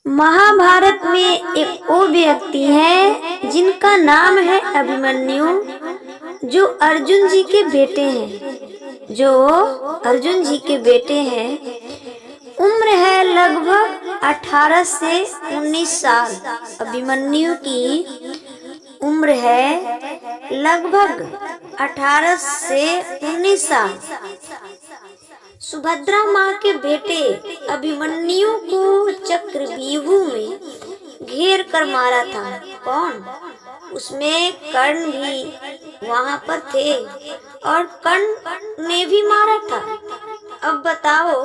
महाभारत में एक वो व्यक्ति है जिनका नाम है अभिमन्यु, जो अर्जुन जी के बेटे हैं। उम्र है लगभग 18 से 19 साल। अभिमन्यु की उम्र है लगभग 18 से 19 साल। सुभद्रा माँ के बेटे अभिमन्यु को चक्रव्यूह में घेर कर मारा था। कौन? उसमें कर्ण भी वहां पर थे और कर्ण ने भी मारा था। अब बताओ,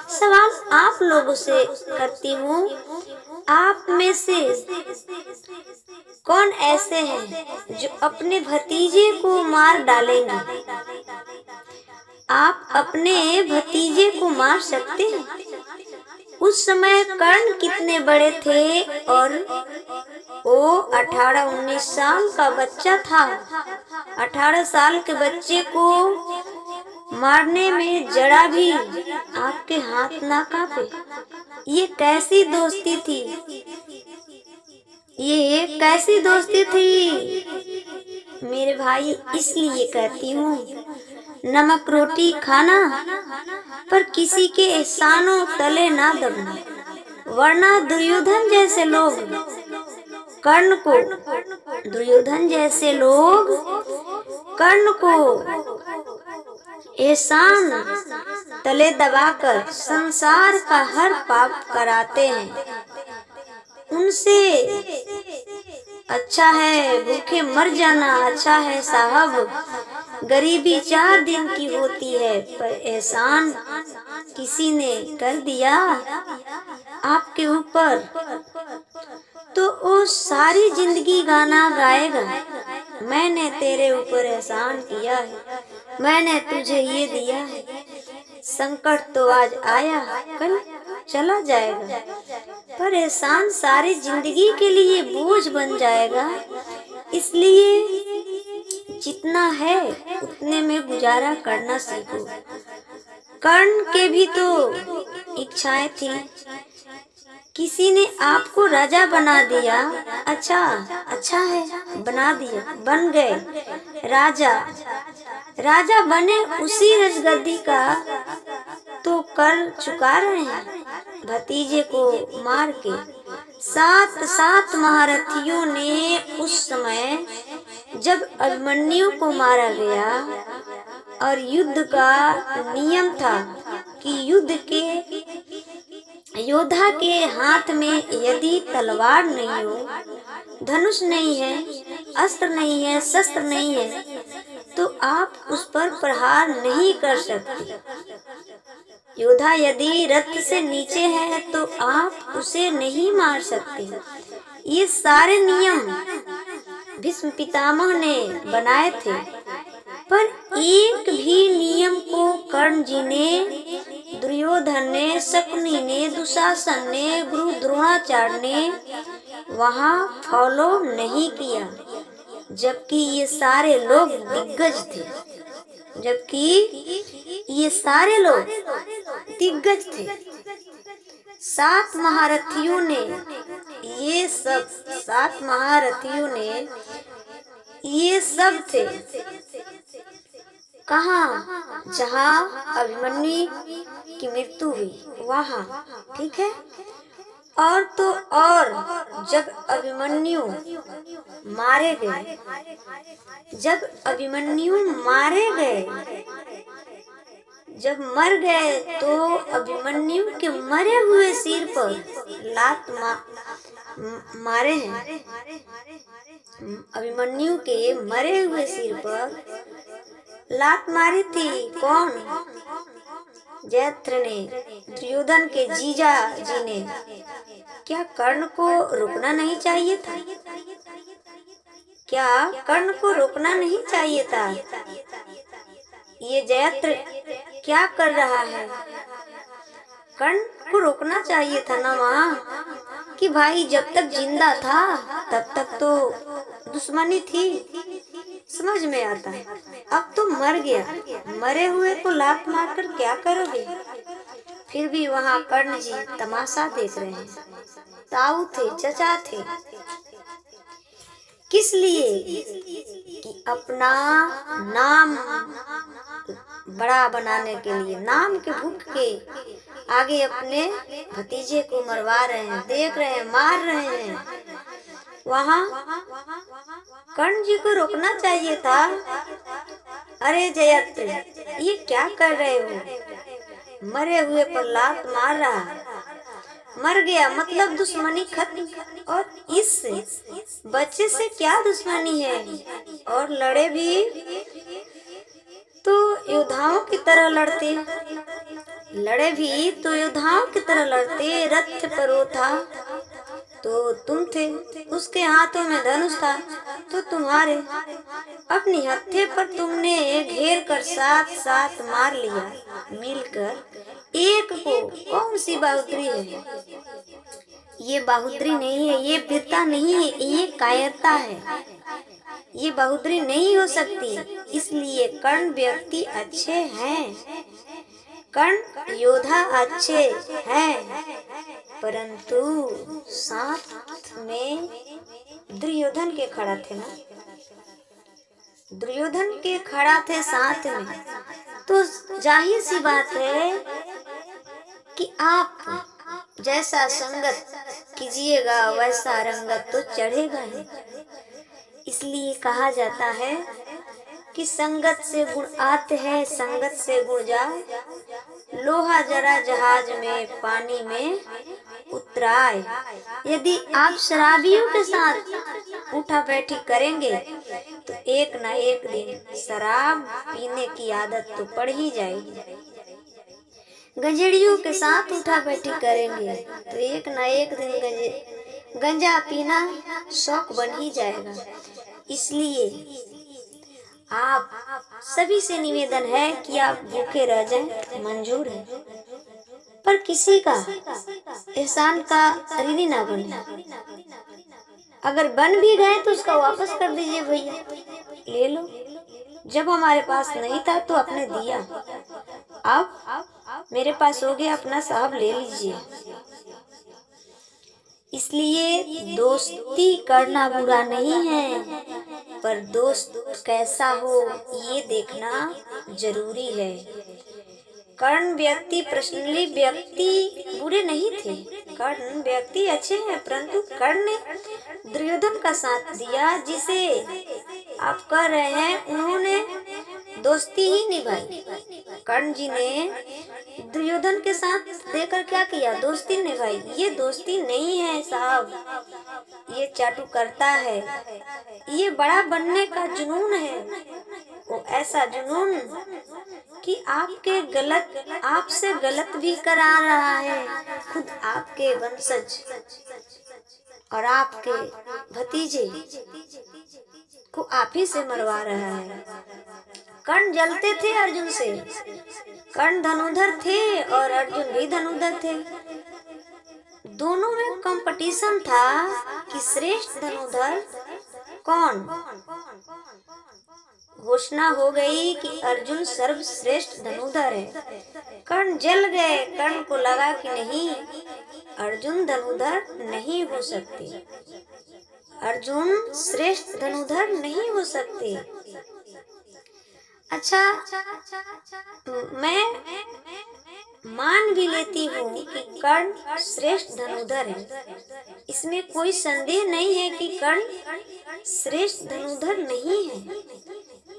सवाल आप लोगों से करती हूँ, आप में से कौन ऐसे हैं जो अपने भतीजे को मार डालेंगे? आप अपने भतीजे को मार सकते हैं? उस समय कर्ण कितने बड़े थे? और वो 18-19 साल का बच्चा था। 18 साल के बच्चे को मारने में जरा भी आपके हाथ ना कांपे। ये कैसी दोस्ती थी? ये कैसी दोस्ती थी मेरे भाई? इसलिए कहती हूँ, नमक रोटी खाना पर किसी के एहसानों तले ना दबना, वरना दुर्योधन जैसे लोग कर्ण को एहसान तले दबाकर संसार का हर पाप कराते हैं। उनसे अच्छा है भूखे मर जाना, अच्छा है साहब गरीबी 4 दिन की होती है। पर एहसान किसी ने कर दिया आपके ऊपर तो वो सारी जिंदगी गाना गाएगा, मैंने तेरे ऊपर एहसान किया है, मैंने तुझे ये दिया है। संकट तो आज आया कल चला जाएगा, पर एहसान सारी जिंदगी के लिए बोझ बन जाएगा। इसलिए जितना है उतने में गुजारा करना सीखो। कर्ण के भी तो इच्छाएं थी। किसी ने आपको राजा बना दिया, अच्छा है, बना दिया, बन गए राजा बने, उसी रजगद्दी का तो कर चुका रहे हैं भतीजे को मार के। 7 महारथियों ने उस समय जब अभिमन्यु को मारा गया, और युद्ध का नियम था कि युद्ध के योद्धा के हाथ में यदि तलवार नहीं हो, धनुष नहीं है, अस्त्र नहीं है, शस्त्र नहीं है, तो आप उस पर प्रहार नहीं कर सकते। योद्धा यदि रथ से नीचे है तो आप उसे नहीं मार सकते। ये सारे नियम भीष्म पितामह ने बनाए थे, पर एक भी नियम को कर्ण जी ने, दुर्योधन ने, शकुनी ने, दुशासन ने, गुरु द्रोणाचार्य ने वहाँ फॉलो नहीं किया। जबकि ये सारे लोग दिग्गज थे, 7 महारथियों ने, ये सब थे कहाँ? जहाँ अभिमन्यु की मृत्यु हुई वहाँ, ठीक है। और तो और जब अभिमन्यु मारे गए, जब मर गए तो अभिमन्यु के मरे हुए सिर पर लात मारे हैं। अभिमन्यु के मरे हुए सिर पर लात मारी थी। कौन? जयद्रथ ने, दुर्योधन के जीजा जी ने। क्या कर्ण को रोकना नहीं चाहिए था? ये जयद्रथ क्या कर रहा है? कर्ण को रोकना चाहिए था ना माँ, कि भाई जब तक जिंदा था तब तक तो दुश्मनी थी, समझ में आता है। अब तो मर गया, मरे हुए को लात मारकर क्या करोगे? फिर भी वहाँ कर्ण जी तमाशा देख रहे हैं। ताऊ थे, चचा थे। किस लिए? कि अपना नाम बड़ा बनाने के लिए, नाम के भूख के आगे अपने भतीजे को मरवा रहे हैं, देख रहे हैं, मार रहे हैं। वहाँ कर्ण जी को रोकना चाहिए था। अरे जयत्र, ये क्या कर रहे हो? मरे हुए पर लात मार रहा, मर गया मतलब दुश्मनी खत्म। और इस बच्चे से क्या दुश्मनी है? और लड़े भी तो योद्धाओं की तरह लड़ते, लड़े भी तो योद्धाओं की तरह लड़ते। रथ पर वो था तो तुम थे, उसके हाथों में धनुष था तो तुम्हारे। अपनी हत्थे पर तुमने घेर कर साथ साथ मार लिया। मिलकर एक को कौन सी बहादुरी है? ये बहादुरी नहीं है, ये वीरता नहीं है, ये कायरता है। ये बहादुरी नहीं हो सकती। इसलिए कर्ण व्यक्ति अच्छे हैं, कर्ण योद्धा अच्छे हैं, परंतु साथ में दुर्योधन के खड़ा थे ना, दुर्योधन के खड़ा थे साथ में। तो जाहिर सी बात है कि आप जैसा संगत कीजिएगा वैसा रंगत तो चढ़ेगा ही। इसलिए कहा जाता है कि संगत से गुण आते हैं, संगत से गुण जाए। लोहा जरा जहाज में पानी में उतराए। यदि आप शराबियों के साथ उठा बैठी करेंगे तो एक ना एक दिन शराब पीने की आदत तो पड़ ही जाएगी। गंजेड़ियों के साथ उठा बैठी करेंगे तो एक ना एक दिन गंजा पीना शौक बन ही जाएगा। इसलिए आप सभी से निवेदन है कि आप भूखे रह जाएं, मंजूर है, पर किसी का एहसान का ऋणी ना बने। अगर बन भी गए तो उसका वापस कर दीजिए भैया, ले लो। जब हमारे पास नहीं था तो आपने दिया, अब मेरे पास हो गया, अपना साहब ले लीजिए। इसलिए दोस्ती करना बुरा नहीं है, पर दोस्त कैसा हो ये देखना जरूरी है। कर्ण व्यक्ति, पर्सनली व्यक्ति बुरे नहीं थे, कर्ण व्यक्ति अच्छे हैं, परंतु कर्ण ने दुर्योधन का साथ दिया। जिसे आप कह रहे हैं उन्होंने दोस्ती ही निभाई। कर्ण जी ने दुर्योधन के साथ देकर क्या किया? दोस्ती निभाई। ये दोस्ती नहीं है साहब, ये चाटू करता है, ये बड़ा बनने का जुनून है। वो ऐसा जुनून कि आपसे गलत भी करा रहा है, खुद आपके वंशज और आपके भतीजे को आप ही से मरवा रहा है। कर्ण जलते थे अर्जुन से, कर्ण धनुधर थे और अर्जुन भी धनुधर थे। दोनों में कंपटीशन था कि श्रेष्ठ धनुधर कौन। घोषणा हो गई कि अर्जुन सर्वश्रेष्ठ धनुधर है। कर्ण जल गए, कर्ण को लगा कि नहीं, अर्जुन धनुधर नहीं हो सकते, अर्जुन श्रेष्ठ धनुधर नहीं हो सकते। अच्छा, मैं मान भी लेती हूँ कि कर्ण श्रेष्ठ धनुधर है, इसमें कोई संदेह नहीं है कि कर्ण श्रेष्ठ धनुधर नहीं है।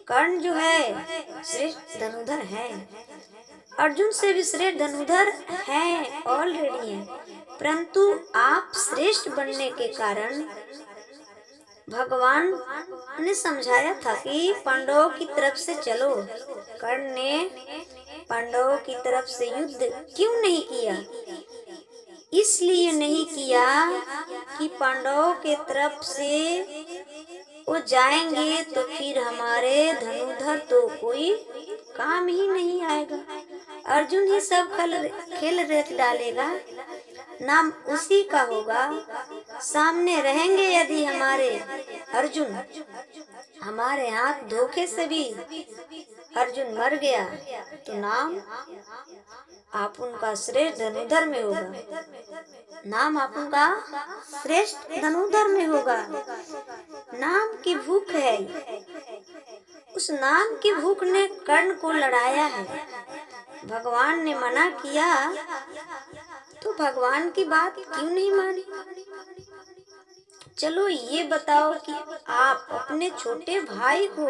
कर्ण जो है श्रेष्ठ धनुधर है, अर्जुन से भी श्रेष्ठ धनुधर है, ऑलरेडी है, परंतु आप श्रेष्ठ बनने के कारण भगवान ने समझाया था कि पांडवों की तरफ से चलो। कर्ण ने पांडवों की तरफ से युद्ध क्यों नहीं किया? इसलिए नहीं किया कि पांडवों के तरफ से वो जाएंगे तो फिर हमारे धनुधर तो कोई काम ही नहीं आएगा, अर्जुन ही सब खेल रेत डालेगा। नाम उसी का होगा। सामने रहेंगे यदि हमारे अर्जुन, हमारे हाथ धोखे से भी अर्जुन मर गया तो नाम आप उनका श्रेष्ठ धनुधर में होगा। नाम आप उनका श्रेष्ठ धनुधर में होगा। नाम की भूख है, उस नाम की भूख ने कर्ण को लड़ाया है। भगवान ने मना किया तो भगवान की बात क्यों नहीं मानी? चलो ये बताओ कि आप अपने छोटे भाई को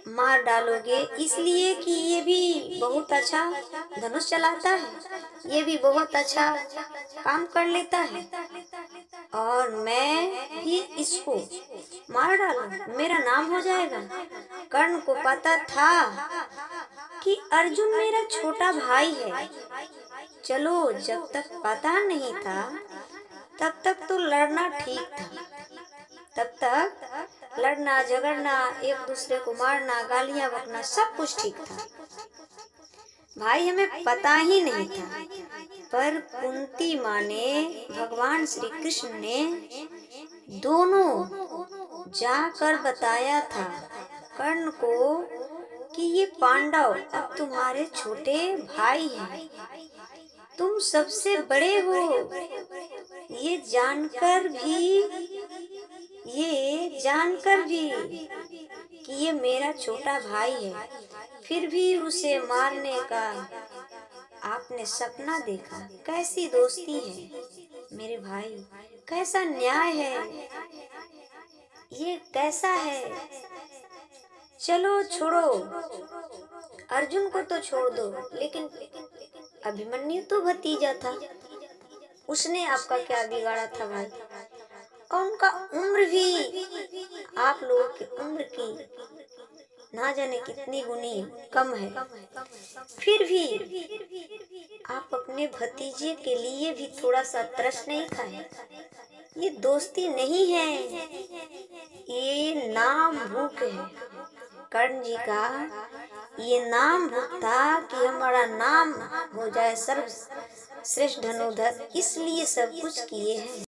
मार डालोगे इसलिए कि ये भी बहुत अच्छा धनुष चलाता है, ये भी बहुत अच्छा काम कर लेता है, और मैं भी इसको मार डालूं, मेरा नाम हो जाएगा। कर्ण को पता था कि अर्जुन मेरा छोटा भाई है। चलो जब तक पता नहीं था तब तक तो लड़ना ठीक था, तब तक लड़ना झगड़ना, एक दूसरे को मारना, गालियां बकना सब कुछ ठीक था। भाई हमें पता ही नहीं था, पर कुंती माँ ने, भगवान श्री कृष्ण ने दोनों जाकर बताया था कर्ण को कि ये पांडव अब तुम्हारे छोटे भाई हैं, तुम सबसे बड़े हो। ये जानकर भी कि ये मेरा छोटा भाई है, फिर भी उसे मारने का आपने सपना देखा। कैसी दोस्ती है मेरे भाई, कैसा न्याय है, ये कैसा है। चलो छोड़ो, अर्जुन को तो छोड़ दो, लेकिन अभिमन्यु तो भतीजा था, उसने आपका क्या बिगाड़ा था भाई? और उनका उम्र भी आप लोगों की उम्र की ना जाने कितनी गुनी कम है, फिर भी आप अपने भतीजे के लिए भी थोड़ा सा तरस नहीं खाए? ये दोस्ती नहीं है, ये नाम भूख है। कर्ण जी का ये नाम भूख था कि हमारा नाम हो जाए सर्वश्रेष्ठ धनुधर, इसलिए सब कुछ किए हैं।